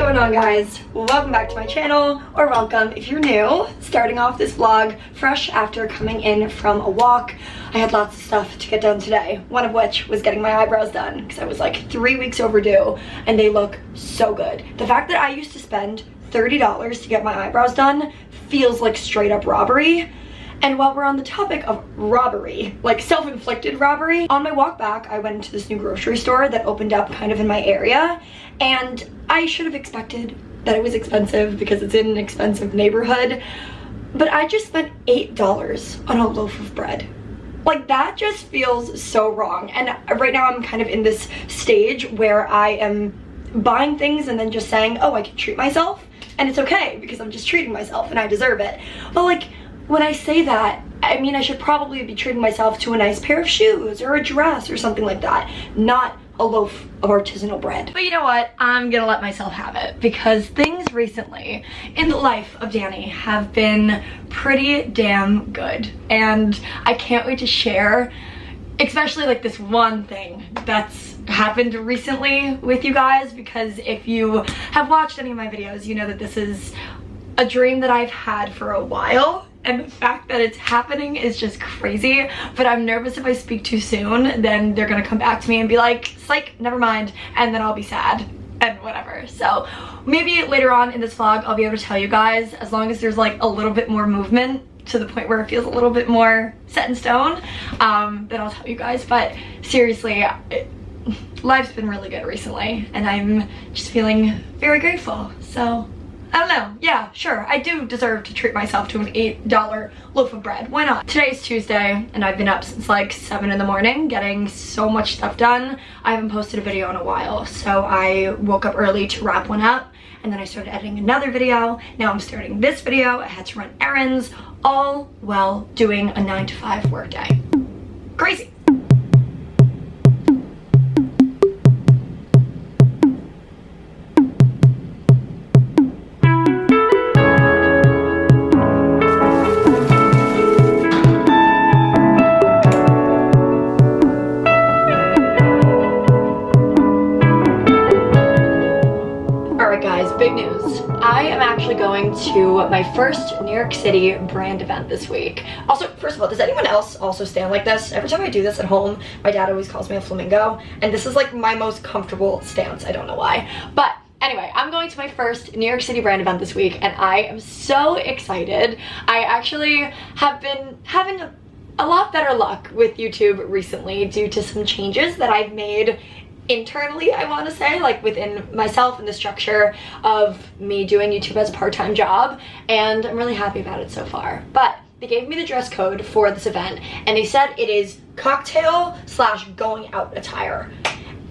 going on, guys? Welcome back to my channel, or welcome if you're new. Starting off this vlog fresh after coming in from a walk. I had lots of stuff to get done today, one of which was getting my eyebrows done because I was like 3 weeks overdue and they look so good. The fact that I used to spend $30 to get my eyebrows done feels like straight up robbery. And while we're on the topic of robbery, like self-inflicted robbery, on my walk back, I went into this new grocery store that opened up kind of in my area, and I should have expected that it was expensive because it's in an expensive neighborhood, but I just spent $8 on a loaf of bread. Like, that just feels so wrong. And right now I'm kind of in this stage where I am buying things and then just saying, oh, I can treat myself, and it's okay because I'm just treating myself and I deserve it. But like, when I say that, I mean I should probably be treating myself to a nice pair of shoes or a dress or something like that, not a loaf of artisanal bread. But you know what? I'm gonna let myself have it because things recently in the life of Danny have been pretty damn good, and I can't wait to share, especially like this one thing that's happened recently with you guys, because if you have watched any of my videos, you know that this is a dream that I've had for a while, and the fact that it's happening is just crazy. But I'm nervous if I speak too soon, then they're gonna come back to me and be like, psych, never mind, and then I'll be sad and whatever. So maybe later on in this vlog I'll be able to tell you guys, as long as there's like a little bit more movement to the point where it feels a little bit more set in stone, then I'll tell you guys. But seriously, life's been really good recently and I'm just feeling very grateful. So I don't know, yeah, sure, I do deserve to treat myself to an $8 loaf of bread. Why not? Today's Tuesday, and I've been up since like 7 in the morning getting so much stuff done. I haven't posted a video in a while, so I woke up early to wrap one up, and then I started editing another video. Now I'm starting this video. I had to run errands, all while doing a 9 to 5 workday. Crazy. Big news. I am actually going to my first New York City brand event this week. Also, first of all, does anyone else also stand like this? Every time I do this at home, my dad always calls me a flamingo, and this is like my most comfortable stance. I don't know why. But anyway, I'm going to my first New York City brand event this week, and I am so excited. I actually have been having a lot better luck with YouTube recently due to some changes that I've made internally, I want to say, like within myself and the structure of me doing YouTube as a part-time job, and I'm really happy about it so far. But they gave me the dress code for this event, and they said it is cocktail / going out attire,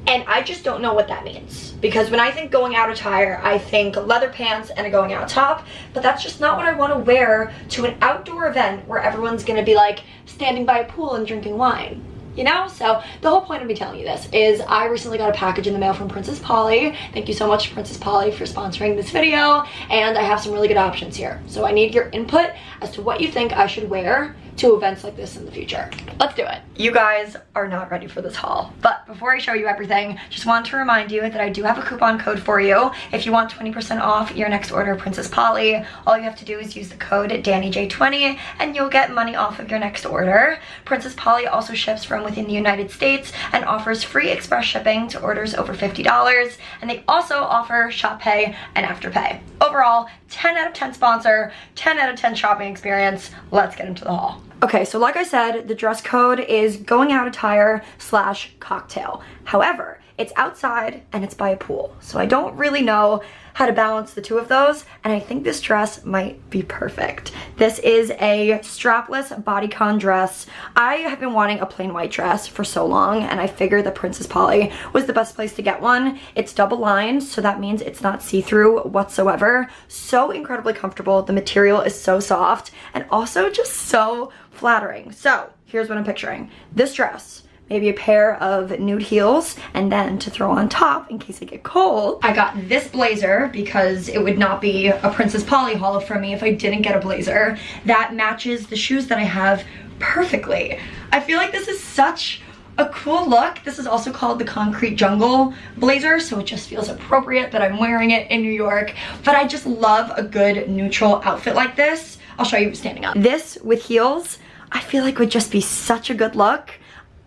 and I just don't know what that means, because when I think going out attire, I think leather pants and a going out top, but that's just not what I want to wear to an outdoor event where everyone's gonna be like standing by a pool and drinking wine. You know? So the whole point of me telling you this is I recently got a package in the mail from Princess Polly. Thank you so much, Princess Polly, for sponsoring this video, and I have some really good options here. So I need your input as to what you think I should wear to events like this in the future. Let's do it. You guys are not ready for this haul, but before I show you everything, just want to remind you that I do have a coupon code for you. If you want 20% off your next order of Princess Polly, all you have to do is use the code DannyJ20 and you'll get money off of your next order. Princess Polly also ships from within the United States and offers free express shipping to orders over $50, and they also offer ShopPay and AfterPay. Overall, 10 out of 10 sponsor, 10 out of 10 shopping experience. Let's get into the haul. Okay, so like I said, the dress code is going out attire / cocktail. However, it's outside and it's by a pool, so I don't really know how to balance the two of those, and I think this dress might be perfect. This is a strapless bodycon dress. I have been wanting a plain white dress for so long, and I figured that Princess Polly was the best place to get one. It's double lined, so that means it's not see-through whatsoever. So incredibly comfortable. The material is so soft and also just so flattering. So here's what I'm picturing. This dress, maybe a pair of nude heels, and then to throw on top in case I get cold, I got this blazer because it would not be a Princess Polly haul for me if I didn't get a blazer that matches the shoes that I have perfectly. I feel like this is such a cool look. This is also called the Concrete Jungle blazer, so it just feels appropriate that I'm wearing it in New York. But I just love a good neutral outfit like this. I'll show you standing up. This with heels, I feel like would just be such a good look.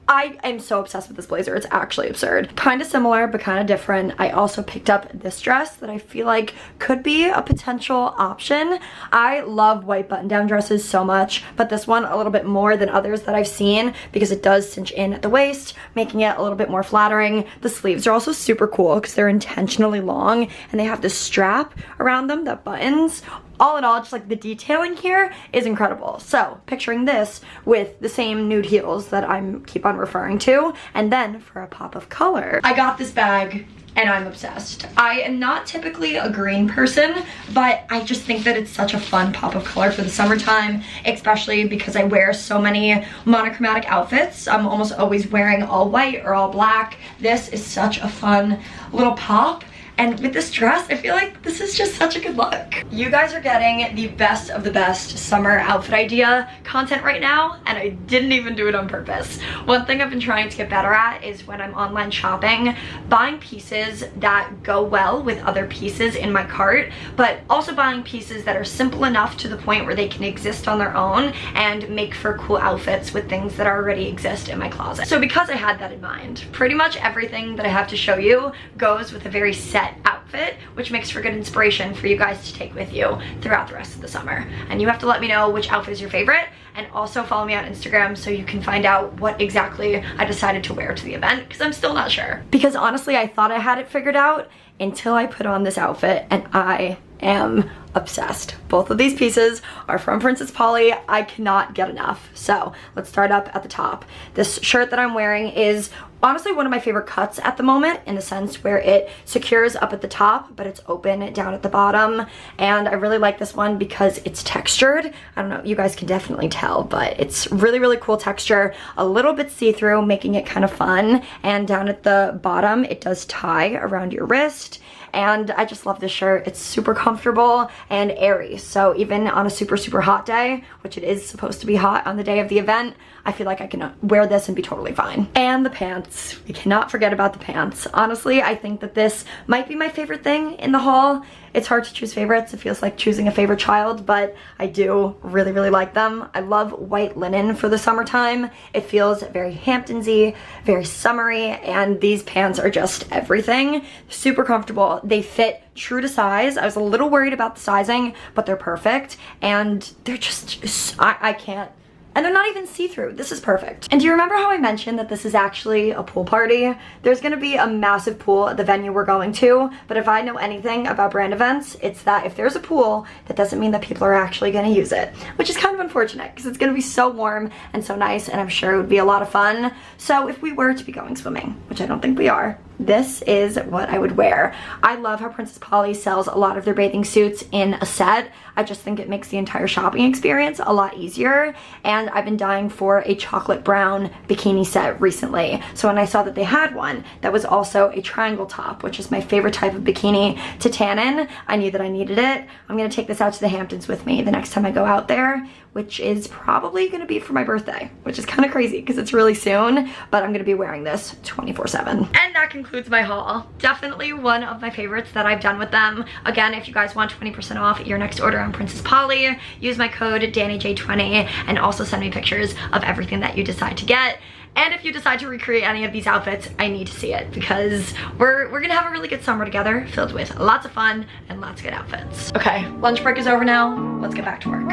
I am so obsessed with this blazer, it's actually absurd. Kind of similar, but kind of different. I also picked up this dress that I feel like could be a potential option. I love white button-down dresses so much, but this one a little bit more than others that I've seen because it does cinch in at the waist, making it a little bit more flattering. The sleeves are also super cool because they're intentionally long and they have this strap around them that buttons. All in all, just like the detailing here is incredible. So picturing this with the same nude heels that I keep on referring to, and then for a pop of color, I got this bag and I'm obsessed. I am not typically a green person, but I just think that it's such a fun pop of color for the summertime, especially because I wear so many monochromatic outfits. I'm almost always wearing all white or all black. This is such a fun little pop. And with this dress, I feel like this is just such a good look. You guys are getting the best of the best summer outfit idea content right now, and I didn't even do it on purpose. One thing I've been trying to get better at is when I'm online shopping, buying pieces that go well with other pieces in my cart, but also buying pieces that are simple enough to the point where they can exist on their own and make for cool outfits with things that already exist in my closet. So because I had that in mind, pretty much everything that I have to show you goes with a very set outfit, which makes for good inspiration for you guys to take with you throughout the rest of the summer. And you have to let me know which outfit is your favorite, and also follow me on Instagram so you can find out what exactly I decided to wear to the event, because I'm still not sure. Because honestly, I thought I had it figured out until I put on this outfit, and I am obsessed. Both of these pieces are from Princess Polly. I cannot get enough. So let's start up at the top. This shirt that I'm wearing is honestly one of my favorite cuts at the moment, in the sense where it secures up at the top, but it's open down at the bottom. And I really like this one because it's textured. I don't know, you guys can definitely tell, but it's really, really cool texture. A little bit see-through, making it kind of fun. And down at the bottom, it does tie around your wrist. And I just love this shirt. It's super comfortable and airy. So even on a super, super hot day, which it is supposed to be hot on the day of the event, I feel like I can wear this and be totally fine. And the pants. We cannot forget about the pants. Honestly, I think that this might be my favorite thing in the haul. It's hard to choose favorites. It feels like choosing a favorite child, but I do really, really like them. I love white linen for the summertime. It feels very Hamptons-y, very summery, and these pants are just everything. Super comfortable. They fit true to size. I was a little worried about the sizing, but they're perfect, and they're just, I can't. And they're not even see-through. This is perfect. And do you remember how I mentioned that this is actually a pool party? There's gonna be a massive pool at the venue we're going to, but if I know anything about brand events, it's that if there's a pool, that doesn't mean that people are actually gonna use it, which is kind of unfortunate because it's gonna be so warm and so nice, and I'm sure it would be a lot of fun. So if we were to be going swimming, which I don't think we are, this is what I would wear. I love how Princess Polly sells a lot of their bathing suits in a set. I just think it makes the entire shopping experience a lot easier, and I've been dying for a chocolate brown bikini set recently. So when I saw that they had one that was also a triangle top, which is my favorite type of bikini to tan in, I knew that I needed it. I'm gonna take this out to the Hamptons with me the next time I go out there, which is probably gonna be for my birthday, which is kind of crazy because it's really soon, but I'm gonna be wearing this 24/7. And that concludes my haul. Definitely one of my favorites that I've done with them. Again, if you guys want 20% off your next order on Princess Polly, use my code DannyJ20 and also send me pictures of everything that you decide to get. And if you decide to recreate any of these outfits, I need to see it because we're gonna have a really good summer together, filled with lots of fun and lots of good outfits. Okay, lunch break is over now. Let's get back to work.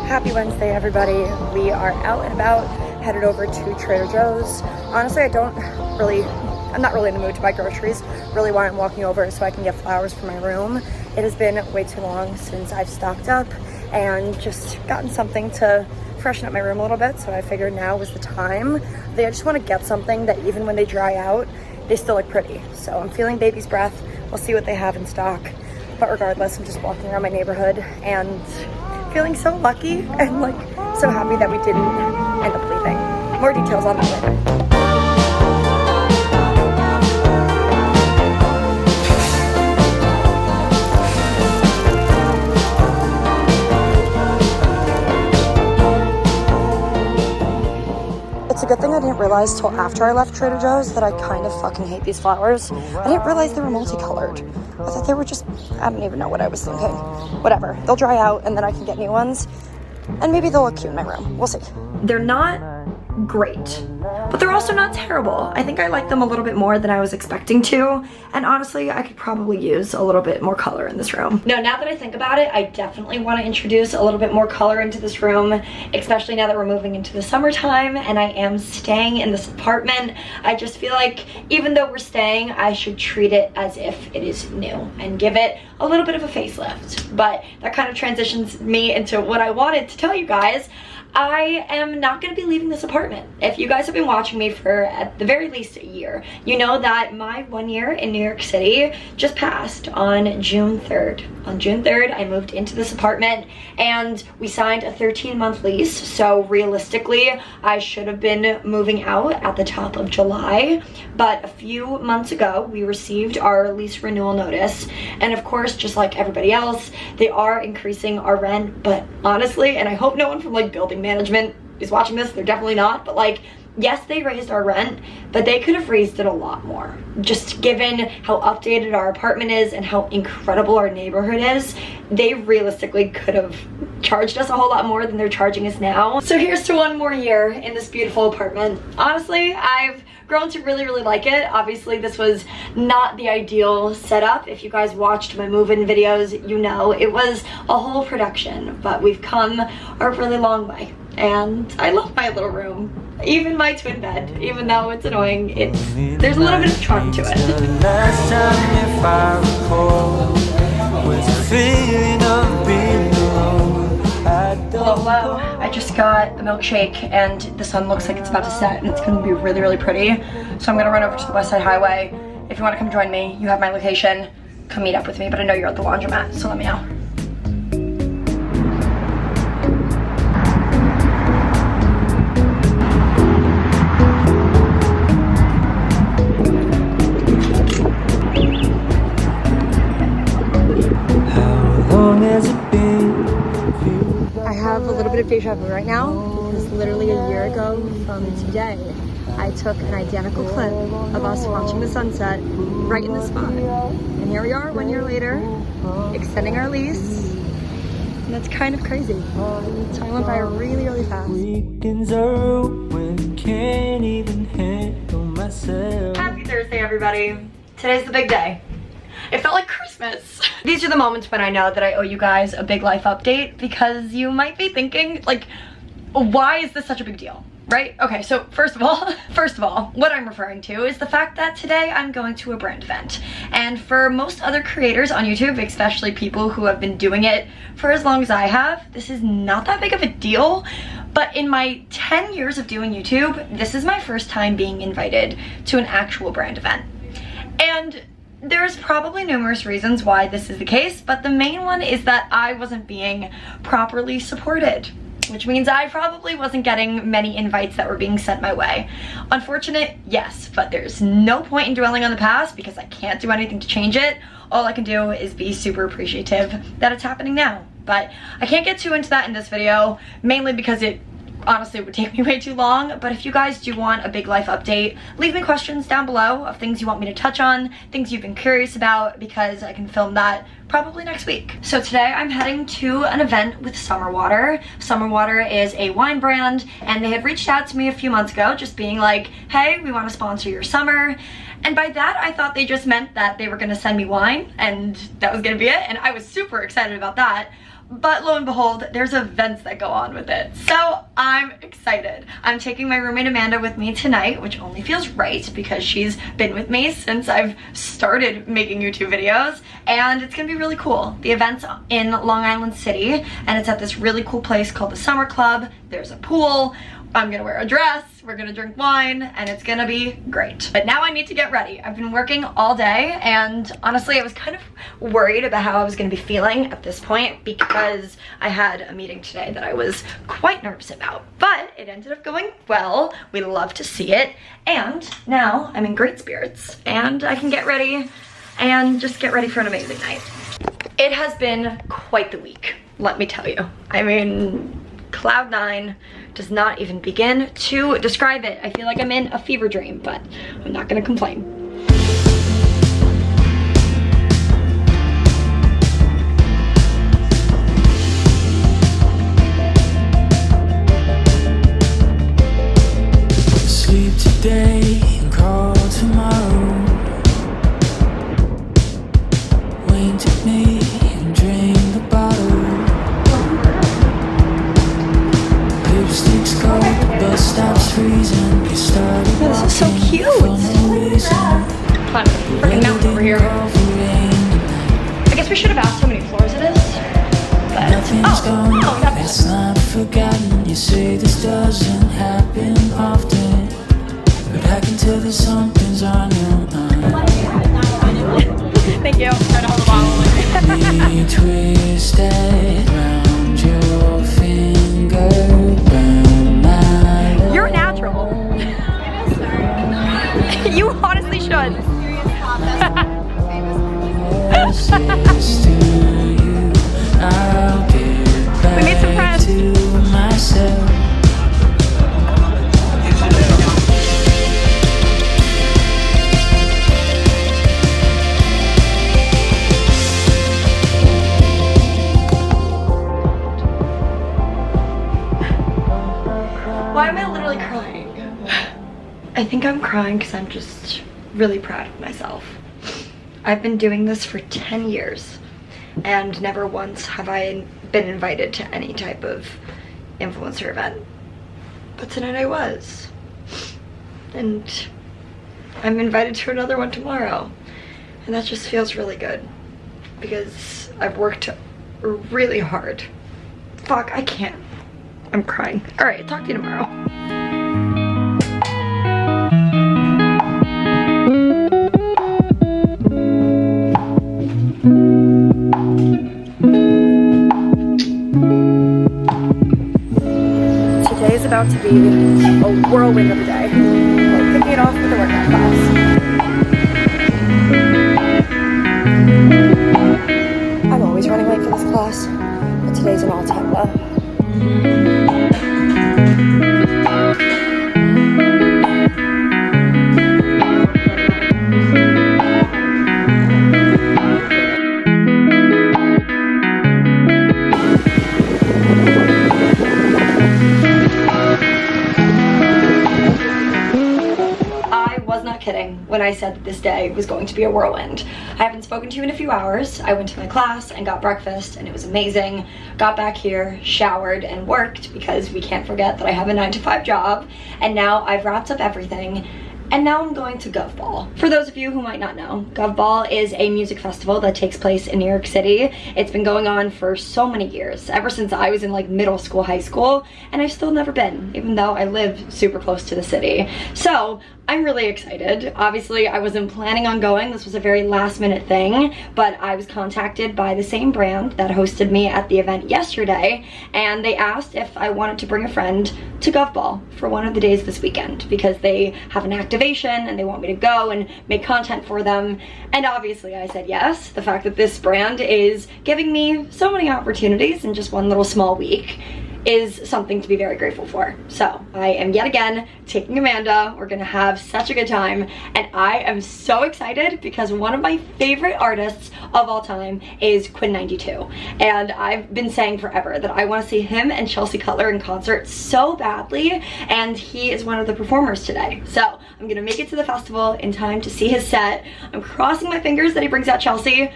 Happy Wednesday, everybody. We are out and about, headed over to Trader Joe's. Honestly, I'm not really in the mood to buy groceries. Really why I'm walking over so I can get flowers for my room. It has been way too long since I've stocked up and just gotten something to freshen up my room a little bit, so I figured now was the time. I just want to get something that even when they dry out, they still look pretty. So I'm feeling baby's breath. We'll see what they have in stock. But regardless, I'm just walking around my neighborhood and feeling so lucky and like so happy that we didn't end up leaving. More details on that later. realize till after I left Trader Joe's that I kind of fucking hate these flowers. I didn't realize they were multicolored. I thought they were just, I don't even know what I was thinking. Whatever, they'll dry out and then I can get new ones. And maybe they'll look cute in my room, we'll see. They're not great, but they're also not terrible. I think I like them a little bit more than I was expecting to, and honestly I could probably use a little bit more color in this room. No, now that I think about it, I definitely want to introduce a little bit more color into this room, especially now that we're moving into the summertime and I am staying in this apartment. I just feel like even though we're staying, I should treat it as if it is new and give it a little bit of a facelift. But that kind of transitions me into what I wanted to tell you guys. I am not going to be leaving this apartment. If you guys have been watching me for at the very least a year, you know that my 1 year in New York City just passed on June 3rd. On June 3rd, I moved into this apartment and we signed a 13-month lease. So realistically, I should have been moving out at the top of July. But a few months ago, we received our lease renewal notice. And of course, just like everybody else, they are increasing our rent. But honestly, and I hope no one from like building management is watching this, they're definitely not, but like, yes, they raised our rent, but they could have raised it a lot more. Just given how updated our apartment is and how incredible our neighborhood is, they realistically could have charged us a whole lot more than they're charging us now. So here's to 1 more year in this beautiful apartment. Honestly, I've grown to really, really like it. Obviously, this was not the ideal setup. If you guys watched my move-in videos, you know it was a whole production, but we've come a really long way. And I love my little room, even my twin bed, even though it's annoying. There's a little bit of charm to it. Last time, if I recall, was a feeling of being alone. Hello, hello. I just got a milkshake and the sun looks like it's about to set and it's going to be really, really pretty. So I'm going to run over to the West Side Highway. If you want to come join me, you have my location. Come meet up with me, but I know you're at the laundromat, so let me know. I have a little bit of deja vu right now because literally a year ago from today, I took an identical clip of us watching the sunset right in this spot. And here we are 1 year later, extending our lease. And that's kind of crazy. Time went by really, really fast. Weekends are open, can't even handle myself. Happy Thursday, everybody. Today's the big day. It felt like Christmas. These are the moments when I know that I owe you guys a big life update, because you might be thinking, like, why is this such a big deal, right? Okay, so first of all, what I'm referring to is the fact that today I'm going to a brand event. And for most other creators on YouTube, especially people who have been doing it for as long as I have, this is not that big of a deal. But in my 10 years of doing YouTube, this is my first time being invited to an actual brand event. And there's probably numerous reasons why this is the case, but the main one is that I wasn't being properly supported, which means I probably wasn't getting many invites that were being sent my way. Unfortunate, yes, but there's no point in dwelling on the past because I can't do anything to change it. All I can do is be super appreciative that it's happening now. But I can't get too into that in this video, mainly because it honestly would take me way too long. But if you guys do want a big life update, leave me questions down below of things you want me to touch on, things you've been curious about, because I can film that probably next week. So today I'm heading to an event with Summer Water. Summer Water is a wine brand, and they had reached out to me a few months ago just being like, hey, we want to sponsor your summer. And by that, I thought they just meant that they were going to send me wine, and that was going to be it. And I was super excited about that. But lo and behold, there's events that go on with it. So I'm excited. I'm taking my roommate Amanda with me tonight, which only feels right because she's been with me since I've started making YouTube videos. And it's gonna be really cool. The event's in Long Island City, and it's at this really cool place called the Summer Club. There's a pool. I'm gonna wear a dress, we're gonna drink wine, and it's gonna be great. But now I need to get ready. I've been working all day, and honestly, I was kind of worried about how I was gonna be feeling at this point because I had a meeting today that I was quite nervous about. But it ended up going well. We love to see it. And now I'm in great spirits, and I can get ready and just get ready for an amazing night. It has been quite the week, let me tell you. I mean, Cloud 9, does not even begin to describe it. I feel like I'm in a fever dream, but I'm not gonna complain. Sleep today and call tomorrow. Wink at me and drain the bottle. Lipstick's cold, the bus stops freezing. You started This is so cute. for no reason. Fun, freaking mountain over here. I guess we should have asked how many floors it is. But Nothing's gone, no, we got it's not forgotten. You say this doesn't happen often, but I can tell that something's on your mind. Thank you. Trying to hold the bottle. You twisted round your finger, round my lip. You're natural. You honestly should. Closest to you, I'll get We made some back friends. to myself. Why am I literally crying? I think I'm crying because I'm just really proud of myself. I've been doing this for 10 years and never once have I been invited to any type of influencer event. But tonight I was. And I'm invited to another one tomorrow. And that just feels really good because I've worked really hard. Fuck, I can't. I'm crying. All right, talk to you tomorrow. Today is about to be a whirlwind of a day. We're kicking it off with a workout class. I'm always running late for this class, but today's an all-time low. Kidding when I said that this day was going to be a whirlwind. I haven't spoken to you in a few hours. I went to my class and got breakfast and it was amazing. Got back here, showered, and worked because we can't forget that I have a 9-to-5 job. And now I've wrapped up everything. And now I'm going to Gov Ball. For those of you who might not know, Gov Ball is a music festival that takes place in New York City. It's been going on for so many years, ever since I was in like middle school, high school, and I've still never been, even though I live super close to the city. So I'm really excited. Obviously, I wasn't planning on going. This was a very last minute thing, but I was contacted by the same brand that hosted me at the event yesterday, and they asked if I wanted to bring a friend to Gov Ball for one of the days this weekend because they have an activation and they want me to go and make content for them. And obviously I said yes. The fact that this brand is giving me so many opportunities in just one little small week is something to be very grateful for. So I am yet again taking Amanda. We're gonna have such a good time, and I am so excited because one of my favorite artists of all time is Quinn92, and I've been saying forever that I want to see him and Chelsea Cutler in concert so badly, and he is one of the performers today. So I'm gonna make it to the festival in time to see his set. I'm crossing my fingers that he brings out Chelsea.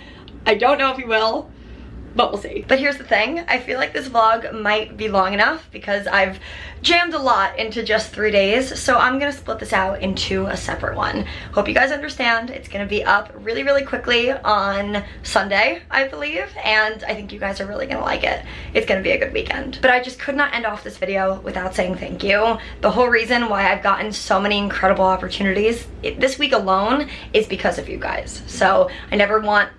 I don't know if he will, but we'll see. But here's the thing, I feel like this vlog might be long enough because I've jammed a lot into just 3 days, so I'm gonna split this out into a separate one. Hope you guys understand. It's gonna be up really, really quickly on Sunday, I believe, and I think you guys are really gonna like it. It's gonna be a good weekend. But I just could not end off this video without saying thank you. The whole reason why I've gotten so many incredible opportunities this week alone is because of you guys. So I never want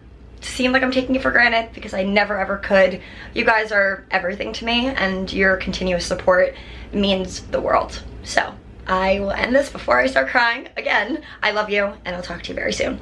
to seem like I'm taking it for granted because I never ever could. You guys are everything to me, and your continuous support means the world. So I will end this before I start crying again. I love you, and I'll talk to you very soon.